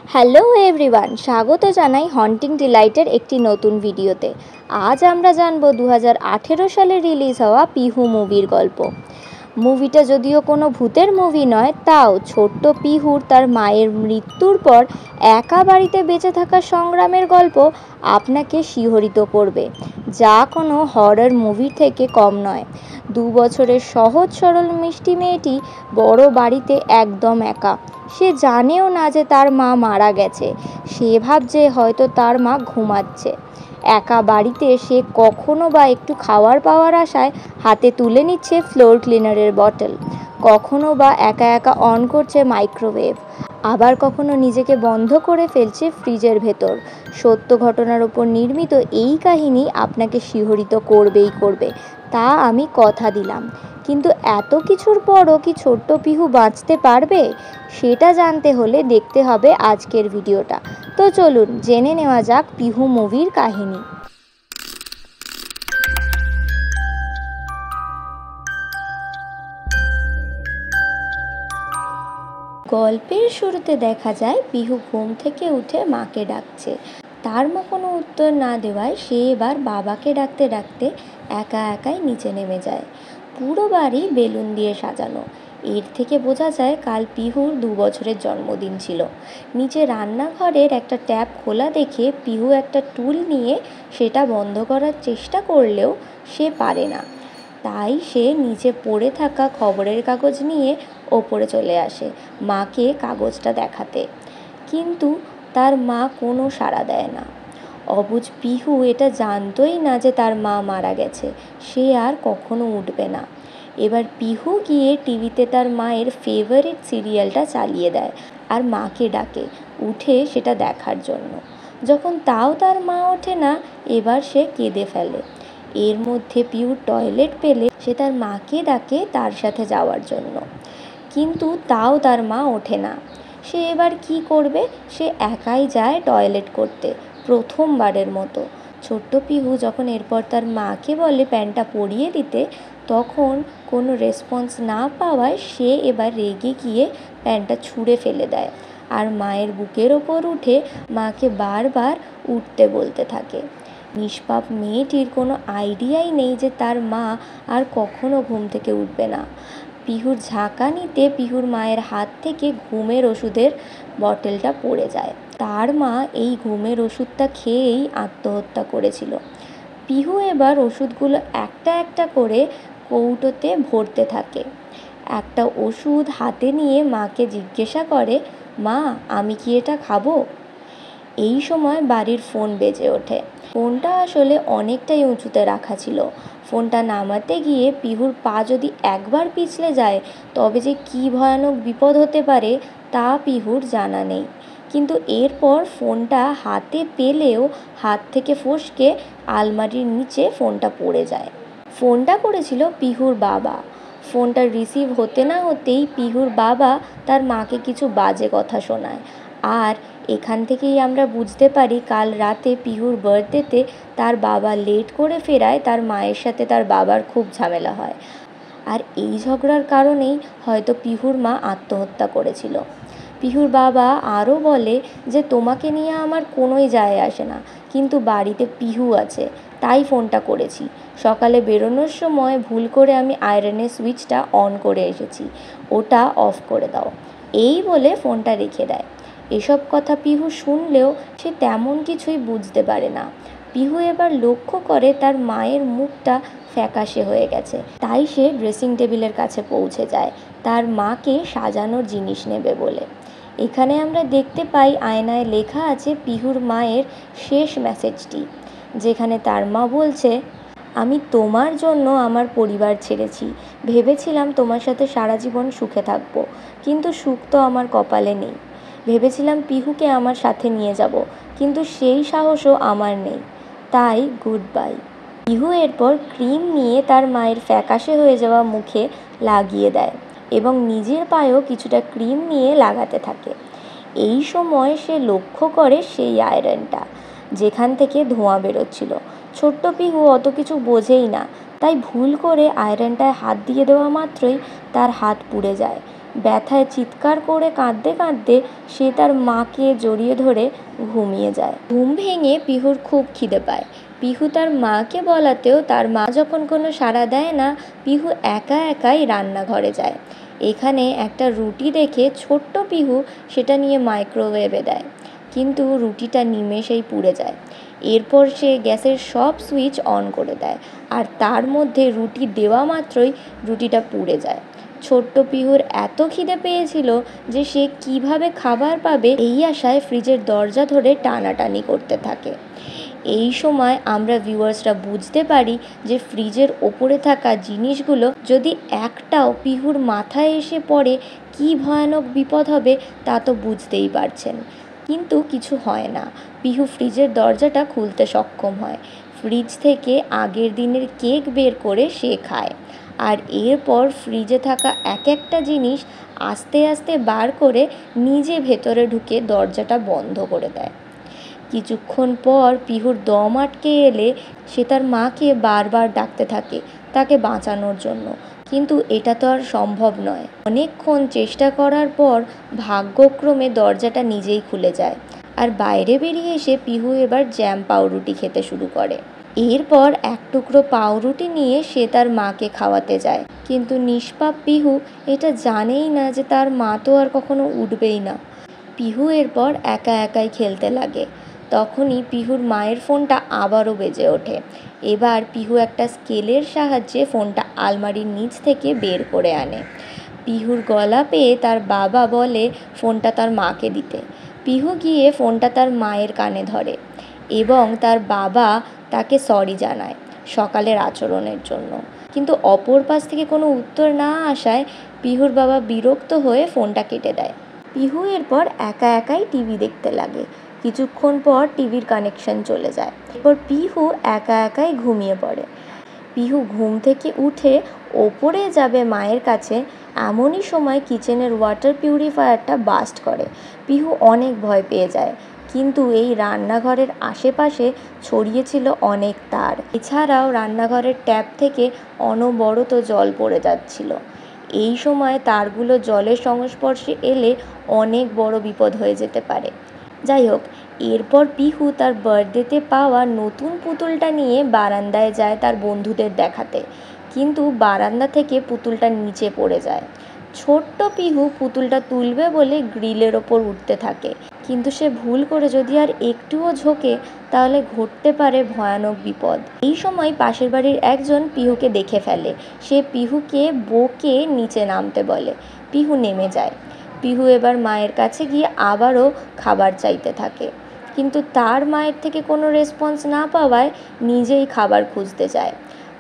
Hello everyone, স্বাগত জানাই haunting ডিলাইটের একটি নতুন ভিডিওতে। আজ আমরা জানবো 2018 সালে রিলিজ হওয়া পিহু মুভির গল্প। মুভিটা যদিও কোনো ভূতের মুভি নয়, তাও ছোট্ট পিহুর তার মায়ের মৃত্যুর পর একা বাড়িতে বেঁচে থাকার সংগ্রামের গল্প আপনাকে শিহরিত করবে, যা কোনো হরর মুভির থেকে কম নয়। 2 বছরের সহজ সরল মিষ্টি মেয়েটি বড় বাড়িতে একদম একা। সে জানেও না যে তার মা মারা গেছে। সে ভাবছে হয়তো তার মা ঘুমাচ্ছে। একা বাড়িতে সে কখনো বা একটু খাওয়ার পাওয়ার আশায় হাতে তুলে নিচ্ছে ফ্লোর ক্লিনারের বটল, কখনো বা একা একা অন করছে মাইক্রোওয়েভ, আবার কখনো নিজেকে বন্ধ করে ফেলছে ফ্রিজের ভেতর। সত্য ঘটনার ওপর নির্মিত এই কাহিনী আপনাকে শিহরিত করবেই করবে, তা আমি কথা দিলাম। কিন্তু এত কিছুর পরও কি ছোট্ট পিহু বাঁচতে পারবে? সেটা জানতে হলে দেখতে হবে আজকের ভিডিওটা। তো চলুন জেনে নেওয়া যাক পিহু মুভির কাহিনী। গল্পের শুরুতে দেখা যায় পিহু ঘুম থেকে উঠে মাকে ডাকছে। তার মা কোনো উত্তর না দেওয়ায় সে এবার বাবাকে ডাকতে ডাকতে একা একাই নিচে নেমে যায়। পুরো বাড়ি বেলুন দিয়ে সাজানো। এর থেকে বোঝা যায় কাল পিহুর 2 বছরের জন্মদিন ছিল। নিচে রান্নাঘরের একটা ট্যাপ খোলা দেখে পিহু একটা টুল নিয়ে সেটা বন্ধ করার চেষ্টা করলেও সে পারে না। তাই সে নিচে পড়ে থাকা খবরের কাগজ নিয়ে ওপরে চলে আসে মাকে কাগজটা দেখাতে। কিন্তু তার মা কোনো সাড়া দেয় না। অবুঝ পিহু এটা জানতোই না যে তার মা মারা গেছে। সে আর কখনো উঠবে না। এবার পিহু গিয়ে টিভিতে তার মায়ের ফেভারিট সিরিয়ালটা চালিয়ে দেয় আর মাকে ডাকে উঠে সেটা দেখার জন্য। যখন তাও তার মা ওঠে না, এবার সে কেঁদে ফেলে। এর মধ্যে পিহু টয়লেট পেলে সে তার মাকে ডাকে তার সাথে যাওয়ার জন্য, কিন্তু তাও তার মা ওঠে না। সে এবার কি করবে? সে একাই যায় টয়লেট করতে, প্রথমবারের মতো। ছোট্ট পিহু যখন এরপর তার মাকে বলে প্যান্টটা পরিয়ে দিতে, তখন কোনো রেসপন্স না পাওয়ায় সে এবার রেগে গিয়ে প্যান্টটা ছুঁড়ে ফেলে দেয় আর মায়ের বুকের ওপর উঠে মাকে বারবার উঠতে বলতে থাকে। নিষ্পাপ মেয়েটির কোনো আইডিয়াই নেই যে তার মা আর কখনো ঘুম থেকে উঠবে না। পিহুর ঝাঁকানিতে পিহুর মায়ের হাত থেকে ঘুমের ওষুধের বটলটা পড়ে যায়। তার মা এই ঘুমের ওষুধটা খেয়েই আত্মহত্যা করেছিল। পিহু এবার ওষুধগুলো একটা একটা করে কৌটোতে ভরতে থাকে। একটা ওষুধ হাতে নিয়ে মাকে জিজ্ঞাসা করে, মা আমি কি এটা খাবো? এই সময় বাড়ির ফোন বেজে ওঠে। ফোনটা আসলে অনেকটাই উঁচুতে রাখা ছিল। ফোনটা নামাতে গিয়ে পিহুর পা যদি একবার পিছলে যায় তবে যে কী ভয়ানক বিপদ হতে পারে তা পিহুর জানা নেই। কিন্তু এরপর ফোনটা হাতে পেলেও হাত থেকে ফসকে আলমারির নিচে ফোনটা পড়ে যায়। ফোনটা করেছিল পিহুর বাবা। ফোনটা রিসিভ হতে না হতেই পিহুর বাবা তার মাকে কিছু বাজে কথা শোনায়। আর এখান থেকেই আমরা বুঝতে পারি কাল রাতে পিহুর বার্থডেতে তার বাবা লেট করে ফেরায় তার মায়ের সাথে তার বাবার খুব ঝামেলা হয়। আর এই ঝগড়ার কারণেই হয়তো পিহুর মা আত্মহত্যা করেছিল। পিহুর বাবা আরও বলে যে তোমাকে নিয়ে আমার কোনোই যায় আসে না, কিন্তু বাড়িতে পিহু আছে তাই ফোনটা করেছি। সকালে বেরোনোর সময় ভুল করে আমি আয়রনের সুইচটা অন করে এসেছি, ওটা অফ করে দাও। এই বলে ফোনটা রেখে দেয়। এসব কথা পিহু শুনলেও সে তেমন কিছুই বুঝতে পারে না। পিহু এবার লক্ষ্য করে তার মায়ের মুখটা ফ্যাকাশে হয়ে গেছে। তাই সে ড্রেসিং টেবিলের কাছে পৌঁছে যায় তার মাকে সাজানোর জিনিস নেবে বলে। এখানে আমরা দেখতে পাই আয়নায় লেখা আছে পিহুর মায়ের শেষ মেসেজটি, যেখানে তার মা বলছে, আমি তোমার জন্য আমার পরিবার ছেড়েছি। ভেবেছিলাম তোমার সাথে সারা জীবন সুখে থাকবো, কিন্তু সুখ তো আমার কপালে নেই। ভেবেছিলাম পিহুকে আমার সাথে নিয়ে যাব, কিন্তু সেই সাহসও আমার নেই। তাই গুড বাই। পিহু এরপর ক্রিম নিয়ে তার মায়ের ফ্যাকাশে হয়ে যাওয়া মুখে লাগিয়ে দেয় এবং নিজের পায়েও কিছুটা ক্রিম নিয়ে লাগাতে থাকে। এই সময় সে লক্ষ্য করে সেই আয়রনটা, যেখান থেকে ধোঁয়া বেরোচ্ছিল। ছোট্ট পিহু অত কিছু বোঝেই না, তাই ভুল করে আয়রনটায় হাত দিয়ে দেওয়া মাত্রই তার হাত পুড়ে যায়। ব্যথায় চিৎকার করে কাঁদতে কাঁদতে সে তার মাকে জড়িয়ে ধরে ঘুমিয়ে যায়। ঘুম ভেঙে পিহুর খুব খিদে পায়। পিহু তার মাকে বলাতেও তার মা যখন কোনো সাড়া দেয় না, পিহু একা একাই রান্নাঘরে যায়। এখানে একটা রুটি দেখে ছোট্ট পিহু সেটা নিয়ে মাইক্রোওয়েভে দেয়, কিন্তু রুটিটা নিমেষেই পুড়ে যায়। এরপর সে গ্যাসের সব সুইচ অন করে দেয়, আর তার মধ্যে রুটি দেওয়া মাত্রই রুটিটা পুড়ে যায়। ছোট্ট পিহুর এত খিদে পেয়েছিল যে সে কিভাবে খাবার পাবে এই আশায় ফ্রিজের দরজা ধরে টানাটানি করতে থাকে। এই সময় আমরা ভিউয়ার্সরা বুঝতে পারি যে ফ্রিজের ওপরে থাকা জিনিসগুলো যদি একটাও পিহুর মাথায় এসে পড়ে কী ভয়ানক বিপদ হবে তা তো বুঝতেই পারছেন। কিন্তু কিছু হয় না, পিহু ফ্রিজের দরজাটা খুলতে সক্ষম হয়। ফ্রিজ থেকে আগের দিনের কেক বের করে সে খায়, আর এরপর ফ্রিজে থাকা এক একটা জিনিস আস্তে আস্তে বার করে নিজে ভেতরে ঢুকে দরজাটা বন্ধ করে দেয়। কিছুক্ষণ পর পিহুর দম আটকে এলে সে তার মাকে বারবার ডাকতে থাকে তাকে বাঁচানোর জন্য, কিন্তু এটা তো আর সম্ভব নয়। অনেকক্ষণ চেষ্টা করার পর ভাগ্যক্রমে দরজাটা নিজেই খুলে যায়, আর বাইরে বেরিয়ে এসে পিহু এবার জ্যাম পাউরুটি খেতে শুরু করে। এরপর এক টুকরো পাউরুটি নিয়ে সে তার মাকে খাওয়াতে যায়, কিন্তু নিষ্পাপ পিহু এটা জানেই না যে তার মা তো আর কখনো উঠবেই না। পিহু এরপর একা একাই খেলতে লাগে। তখনই পিহুর মায়ের ফোনটা আবারও বেজে ওঠে। এবার পিহু একটা স্কেলের সাহায্যে ফোনটা আলমারির নিচ থেকে বের করে আনে। পিহুর গলা পেয়ে তার বাবা বলে ফোনটা তার মাকে দিতে। পিহু গিয়ে ফোনটা তার মায়ের কানে ধরে এবং তার বাবা তাকে সরি জানায় সকালের আচরণের জন্য, কিন্তু অপর পাশ থেকে কোনো উত্তর না আসায় পিহুর বাবা বিরক্ত হয়ে ফোনটা কেটে দেয়। পিহু এরপর একা একাই টিভি দেখতে লাগে। কিছুক্ষণ পর টিভির কানেকশন চলে যায়। এরপর পিহু একা একাই ঘুমিয়ে পড়ে। পিহু ঘুম থেকে উঠে ওপরে যাবে মায়ের কাছে, এমনই সময় কিচেনের ওয়াটার পিউরিফায়ারটা বাস্ট করে। পিহু অনেক ভয় পেয়ে যায়, কিন্তু এই রান্নাঘরের আশেপাশে ছড়িয়ে ছিল অনেক তার। এছাড়াও রান্নাঘরের ট্যাপ থেকে অনবরত জল পড়ে যাচ্ছিল। এই সময় তারগুলো জলের সংস্পর্শে এলে অনেক বড় বিপদ হয়ে যেতে পারে। যাই হোক, এরপর পিহু তার বার্থডেতে পাওয়া নতুন পুতুলটা নিয়ে বারান্দায় যায় তার বন্ধুদের দেখাতে, কিন্তু বারান্দা থেকে পুতুলটা নিচে পড়ে যায়। ছোট্ট পিহু পুতুলটা তুলবে বলে গ্রিলের ওপর উঠতে থাকে, কিন্তু সে ভুল করে যদি আর একটুও ঝোঁকে তাহলে ঘটতে পারে ভয়ানক বিপদ। এই সময় পাশের বাড়ির একজন পিহুকে দেখে ফেলে। সে পিহুকে বকে নিচে নামতে বলে। পিহু নেমে যায়। পিহু এবার মায়ের কাছে গিয়ে আবারও খাবার চাইতে থাকে, কিন্তু তার মায়ের থেকে কোনো রেসপন্স না পাওয়ায় নিজেই খাবার খুঁজতে যায়।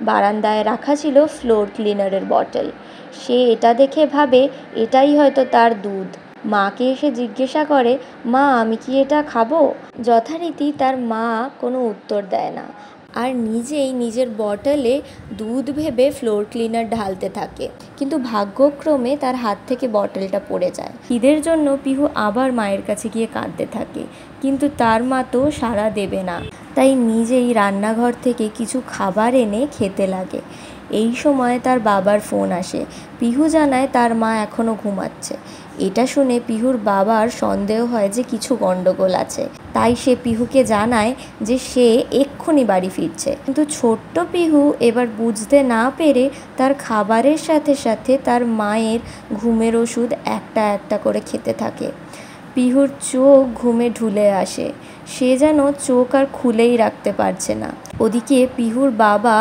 বারান্দায় রাখা ছিল ফ্লোর ক্লিনারের বটল। সে এটা দেখে ভাবে এটাই হয়তো তার দুধ। মাকে এসে জিজ্ঞাসা করে, মা আমি কি এটা খাবো? যথারীতি তার মা কোনো উত্তর দেয় না, আর নিজেই নিজের বটলে দুধ ভেবে ফ্লোর ক্লিনার ঢালতে থাকে, কিন্তু ভাগ্যক্রমে তার হাত থেকে বটলটা পড়ে যায়। খিদের জন্য পিহু আবার মায়ের কাছে গিয়ে কাঁদতে থাকে, কিন্তু তার মা তো সাড়া দেবে না, তাই নিজেই রান্নাঘর থেকে কিছু খাবার এনে খেতে লাগে। এই সময় তার বাবার ফোন আসে। পিহু জানায় তার মা এখনও ঘুমাচ্ছে। এটা শুনে পিহুর বাবার সন্দেহ হয় যে কিছু গণ্ডগোল আছে, তাই সে পিহুকে জানায় যে সে এক্ষুনি বাড়ি ফিরছে। কিন্তু ছোট্ট পিহু এবার বুঝতে না পেরে তার খাবারের সাথে সাথে তার মায়ের ঘুমের ওষুধ একটা একটা করে খেতে থাকে। পিহুর চোখ ঘুমে ঢুলে আসে, সে যেন চোখ আর খুলেই রাখতে পারছে না। ওদিকে পিহুর বাবা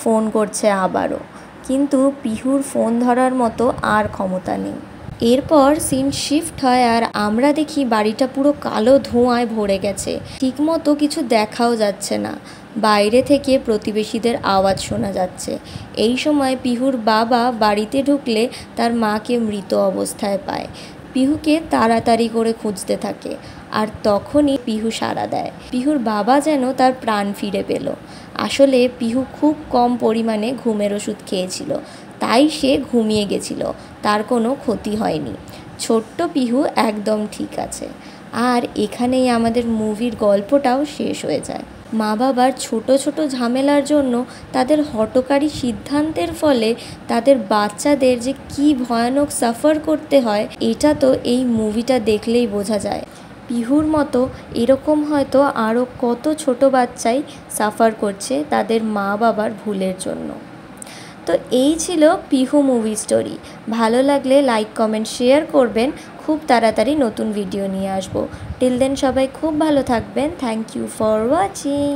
ফোন করছে আবারও, কিন্তু পিহুর ফোন ধরার মতো আর ক্ষমতা নেই। এরপর সিন শিফট হয় আর আমরা দেখি বাড়িটা পুরো কালো ধোঁয়ায় ভরে গেছে। ঠিকমতো কিছু দেখাও যাচ্ছে না। বাইরে থেকে প্রতিবেশীদের আওয়াজ শোনা যাচ্ছে। এই সময় পিহুর বাবা বাড়িতে ঢুকলে তার মাকে মৃত অবস্থায় পায়। পিহুকে তাড়াতাড়ি করে খুঁজতে থাকে, আর তখনই পিহু সাড়া দেয়। পিহুর বাবা যেন তার প্রাণ ফিরে পেল। আসলে পিহু খুব কম পরিমাণে ঘুমের ওষুধ খেয়েছিল, তাই সে ঘুমিয়ে গেছিল, তার কোনো ক্ষতি হয়নি। ছোট্ট পিহু একদম ঠিক আছে। আর এখানেই আমাদের মুভির গল্পটাও শেষ হয়ে যায়। মা বাবার ছোট ছোট ঝামেলার জন্য তাদের হঠকারী সিদ্ধান্তের ফলে তাদের বাচ্চাদের যে কী ভয়ানক সাফার করতে হয়, এটা তো এই মুভিটা দেখলেই বোঝা যায়। পিহুর মতো এরকম হয়তো আরও কত ছোট বাচ্চাই সাফার করছে তাদের মা বাবার ভুলের জন্য। তো এই ছিল পিহু মুভি স্টোরি। ভালো লাগলে লাইক কমেন্ট শেয়ার করবেন। খুব তাড়াতাড়ি নতুন ভিডিও নিয়ে আসবো। টিল দেন সবাই খুব ভালো থাকবেন। Thank you for watching.